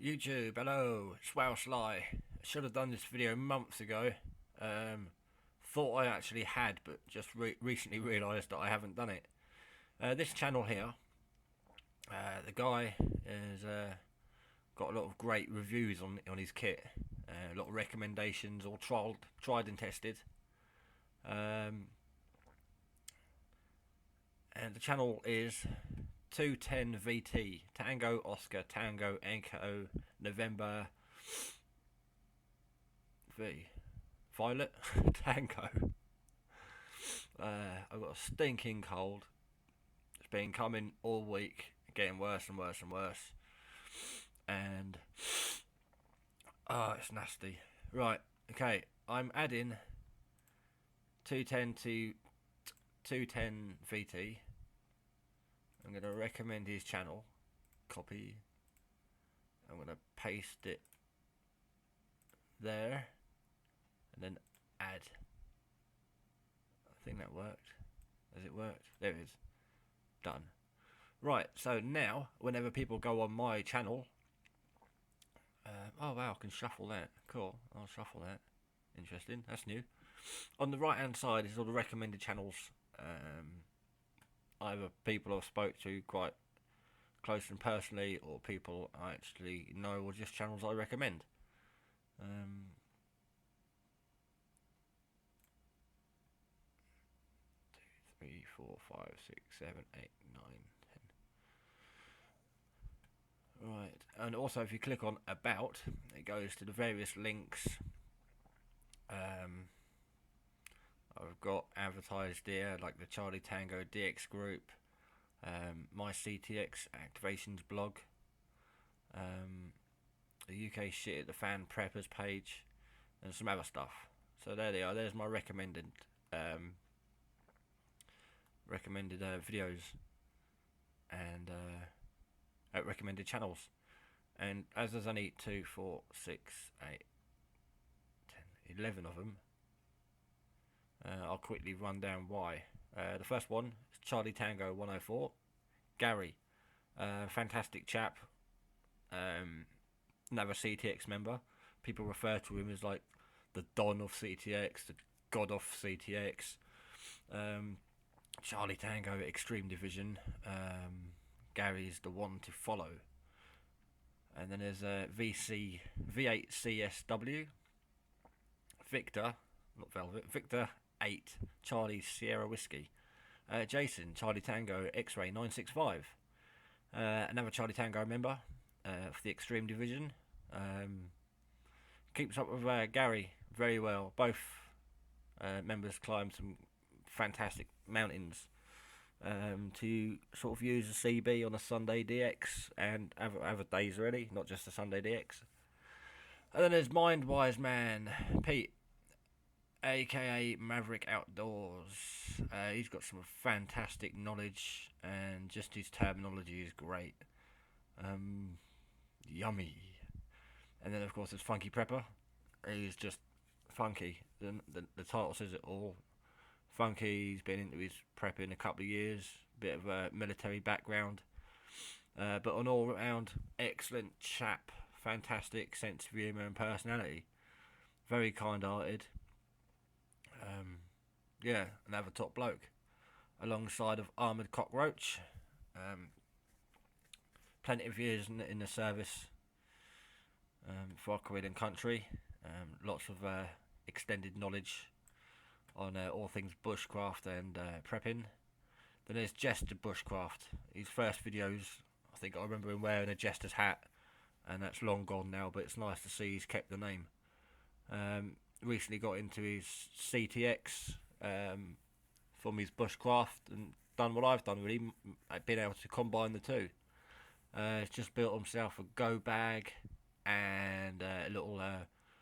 YouTube, hello, it's Wow Sly. I should have done this video months ago. Thought I actually had, but just recently realised that I haven't done it. This channel here, the guy has got a lot of great reviews on his kit, a lot of recommendations, all tried and tested. And the channel is 210 VT, Tango Oscar Tango Echo November V Violet Tango. I've got a stinking cold. It's been coming all week, getting worse and worse and worse. And it's nasty. Right, okay, I'm adding 210 to 210 VT. I'm going to recommend his channel. Copy. I'm going to paste it there. And then add. I think that worked. Has it worked? There it is. Done. Right, so now, whenever people go on my channel... oh wow, I can shuffle that. Cool, I'll shuffle that. Interesting, that's new. On the right hand side is all the recommended channels. Either people I've spoke to quite close and personally, or people I actually know, or just channels I recommend. 2, 3, 4, 5, 6, 7, 8, 9, 10. Right, and also if you click on About, it goes to the various links. I've got advertised there, like the Charlie Tango DX group, my CTX activations blog, the UK shit at the fan preppers page, and some other stuff. So there they are. There's my recommended videos and recommended channels. And as there's only 2, 4, 6, 8, 10, 11 of them, I'll quickly run down why. The first one is Charlie Tango 104. Gary, fantastic chap, another CTX member. People refer to him as like the Don of CTX, the God of CTX. Charlie Tango Extreme Division. Gary's the one to follow. And then there's V8CSW, Victor, not Velvet, Victor 8, Charlie Sierra Whiskey, Jason, Charlie Tango X-Ray 965, another Charlie Tango member for the Extreme Division. Keeps up with Gary very well. Both members climb some fantastic mountains to sort of use a CB on a Sunday DX and other days really, not just a Sunday DX. And then there's Mindwise Man, Pete, aka Maverick Outdoors. He's got some fantastic knowledge, and just his terminology is great. Yummy. And then of course there's Funky Prepper. He's just funky. The title says it all. Funky, he's been into his prepping a couple of years, bit of a military background, but an all-round excellent chap, fantastic sense of humour and personality, very kind-hearted. Yeah, another top bloke, alongside of Armoured Cockroach. Plenty of years in the service for Coed and country. Lots of extended knowledge on all things bushcraft and prepping. Then there's Jester Bushcraft. His first videos, I think I remember him wearing a Jester's hat, and that's long gone now, but it's nice to see he's kept the name. Recently got into his CTX from his bushcraft and done what I've done really, been able to combine the two. He's just built himself a go bag and a little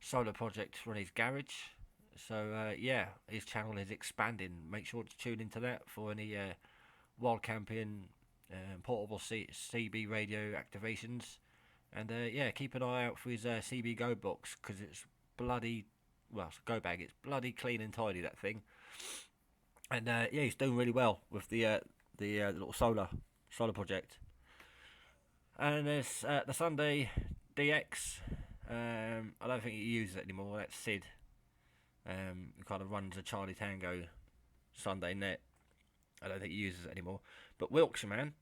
solar project from his garage. So yeah, his channel is expanding. Make sure to tune into that for any wild camping, portable CB radio activations. And yeah, keep an eye out for his CB Go box, because it's bloody, well, it's a go bag, it's bloody clean and tidy, that thing. And yeah, he's doing really well with the little solar project. And there's the Sunday DX. I don't think he uses it anymore. That's Sid. Who kind of runs a Charlie Tango Sunday net. I don't think he uses it anymore. But Wilkshire man,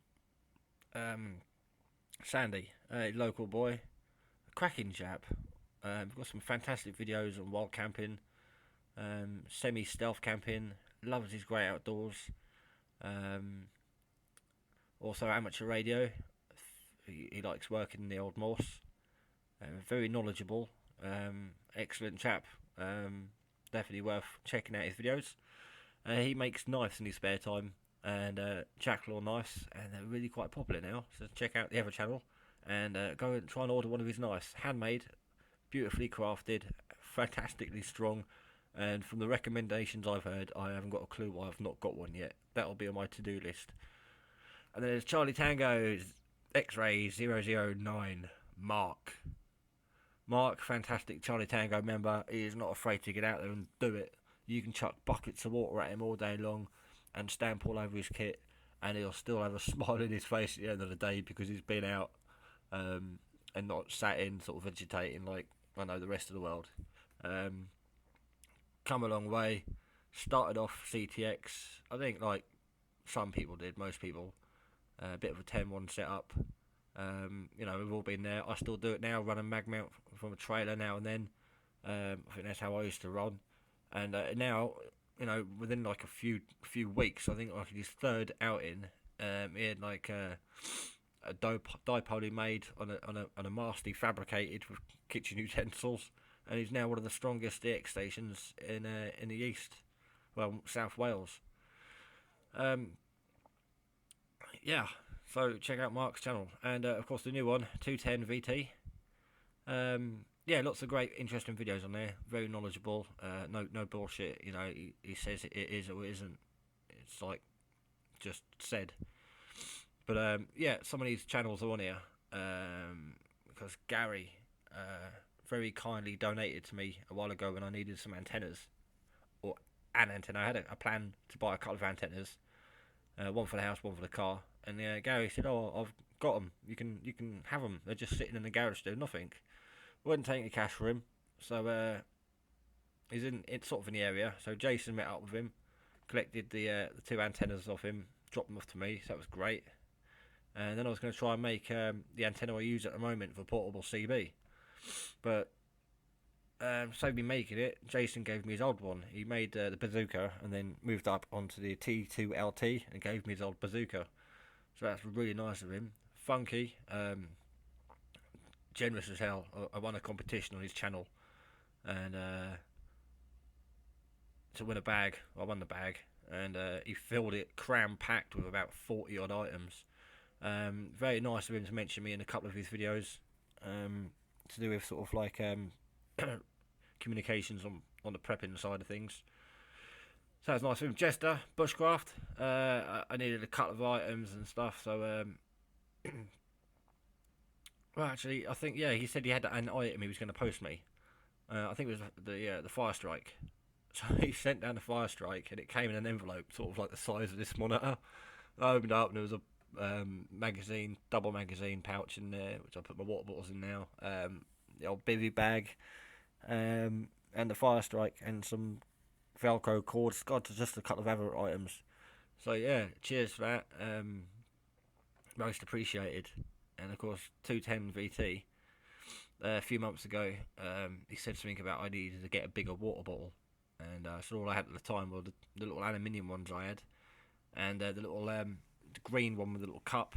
Sandy, a local boy, a cracking chap. We've got some fantastic videos on wild camping, semi-stealth camping. Loves his great outdoors. Also amateur radio. He likes working in the Old Morse. Very knowledgeable. Excellent chap. Definitely worth checking out his videos. He makes knives in his spare time, and Jacklaw knives, and they're really quite popular now. So check out the other channel and go and try and order one of his knives. Handmade, beautifully crafted, fantastically strong. And from the recommendations I've heard, I haven't got a clue why I've not got one yet. That'll be on my to-do list. And then there's Charlie Tango's X-Ray 009 Mark. Mark, fantastic Charlie Tango member. He is not afraid to get out there and do it. You can chuck buckets of water at him all day long and stamp all over his kit, and he'll still have a smile in his face at the end of the day because he's been out and not sat in sort of vegetating like I know the rest of the world. Come a long way. Started off CTX, I think like some people did, most people. A bit of a 10-1 setup. We've all been there. I still do it now, run a mag mount from a trailer now and then. I think that's how I used to run. And now, within like a few weeks, I think like his third outing, he had like a dipole he made on a mast he fabricated with kitchen utensils, and he's now one of the strongest DX stations in the east, South Wales. Yeah, so check out Mark's channel, and of course the new one, 210 VT. Lots of great, interesting videos on there. Very knowledgeable. No bullshit. He says it is or it isn't. It's like just said. But some of these channels are on here because Gary very kindly donated to me a while ago when I needed some antennas, or an antenna. I had a plan to buy a couple of antennas, one for the house, one for the car. And Gary said, "Oh, I've got them. You can have them. They're just sitting in the garage doing nothing." Wouldn't take any cash for him, so he's it's sort of in the area. So Jason met up with him, collected the two antennas off him, dropped them off to me. So that was great. And then I was going to try and make the antenna I use at the moment for portable CB, but saved me making it. Jason gave me his old one. He made the bazooka and then moved up onto the T2LT and gave me his old bazooka. So that's really nice of him. Funky, generous as hell. I won a competition on his channel, and to win a bag, I won the bag, and he filled it cram-packed with about 40 odd items. Very nice of him to mention me in a couple of his videos, to do with sort of like communications on the prepping side of things. So that's nice of him. Jester, Bushcraft. I needed a couple of items and stuff, so well, actually, I think he said he had an item he was going to post me. I think it was the Fire Strike. So he sent down the Fire Strike, and it came in an envelope, sort of like the size of this monitor. I opened it up, and there was a double magazine pouch in there, which I put my water bottles in now. The old bivvy bag, and the Fire Strike, and some Velcro cords. God, just a couple of other items. So yeah, cheers for that. Most appreciated. And of course, 210 VT. A few months ago, he said something about I needed to get a bigger water bottle, and so all I had at the time were the little aluminium ones I had, and the little the green one with the little cup,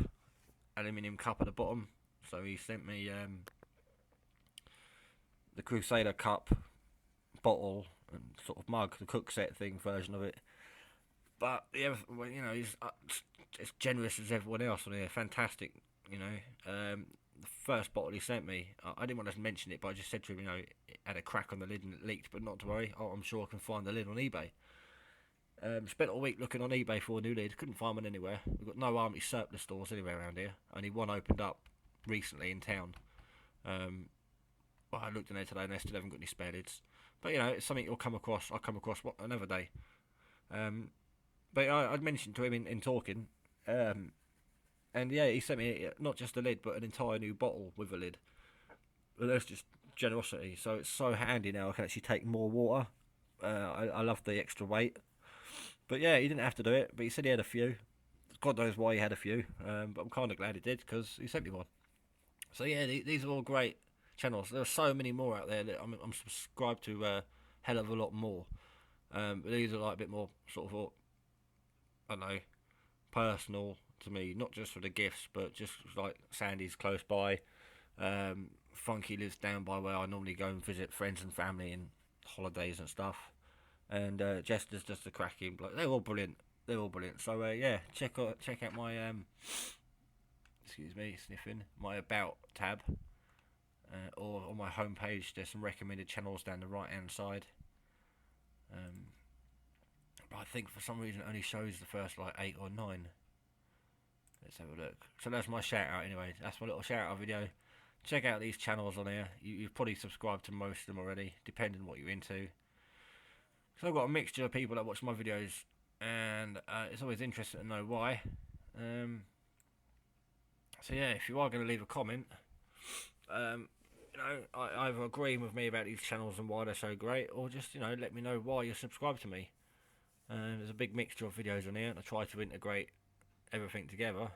aluminium cup at the bottom. So he sent me the Crusader cup, bottle, and sort of mug, the cook set thing version of it. But yeah, he's as generous as everyone else on here. Fantastic. The first bottle he sent me, I didn't want to mention it, but I just said to him, it had a crack on the lid and it leaked, but not to worry, I'm sure I can find the lid on eBay. Spent a week looking on eBay for a new lid, couldn't find one anywhere. We've got no army surplus stores anywhere around here, only one opened up recently in town. I looked in there today and they still haven't got any spare lids. But it's something I'll come across another day. But I'd mentioned to him in talking, and he sent me not just a lid, but an entire new bottle with a lid. But that's just generosity. So it's so handy now. I can actually take more water. I love the extra weight. But yeah, he didn't have to do it. But he said he had a few. God knows why he had a few. But I'm kind of glad he did because he sent me one. So yeah, these are all great channels. There are so many more out there. That I'm subscribed to a hell of a lot more. But these are like a bit more sort of, I don't know, personal to me. Not just for the gifts, but just like Sandy's close by. Funky lives down by where I normally go and visit friends and family and holidays and stuff. And Jester's just a cracking bloke. They're all brilliant. They're all brilliant. So yeah, check out my excuse me, sniffing my about tab, or on my homepage. There's some recommended channels down the right hand side. But I think for some reason it only shows the first like 8 or 9. Let's have a look. So that's my shout out anyway. That's my little shout out video. Check out these channels on here. You've probably subscribed to most of them already, depending on what you're into. So I've got a mixture of people that watch my videos, and it's always interesting to know why. So yeah, if you are going to leave a comment, either agreeing with me about these channels and why they're so great, or just let me know why you're subscribed to me. There's a big mixture of videos on here, and I try to integrate everything together.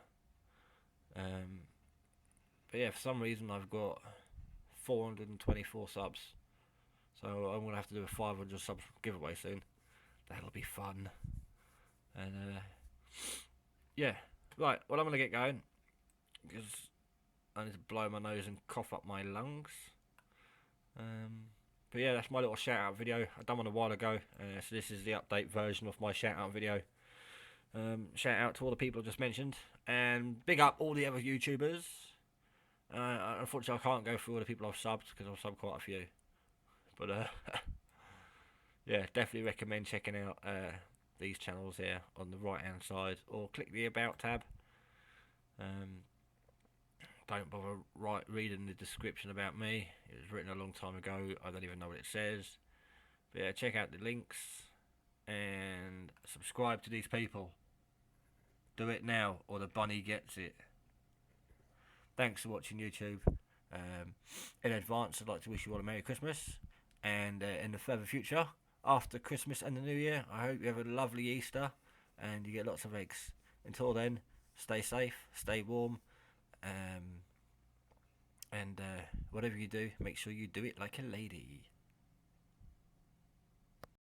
But yeah, for some reason I've got 424 subs, so I'm gonna have to do a 500 subs giveaway soon. That'll be fun. And yeah, right. Well, I'm gonna get going because I need to blow my nose and cough up my lungs. But yeah, that's my little shout out video. I done one a while ago, so this is the update version of my shout out video. Shout out to all the people I just mentioned, and big up all the other YouTubers. Unfortunately, I can't go through all the people I've subbed because I've subbed quite a few. But yeah, definitely recommend checking out these channels here on the right hand side, or click the About tab. Don't bother reading the description about me. It was written a long time ago. I don't even know what it says. But yeah, check out the links and subscribe to these people. Do it now, or the bunny gets it. Thanks for watching YouTube. In advance, I'd like to wish you all a Merry Christmas. And in the further future, after Christmas and the New Year, I hope you have a lovely Easter and you get lots of eggs. Until then, stay safe, stay warm, and whatever you do, make sure you do it like a lady.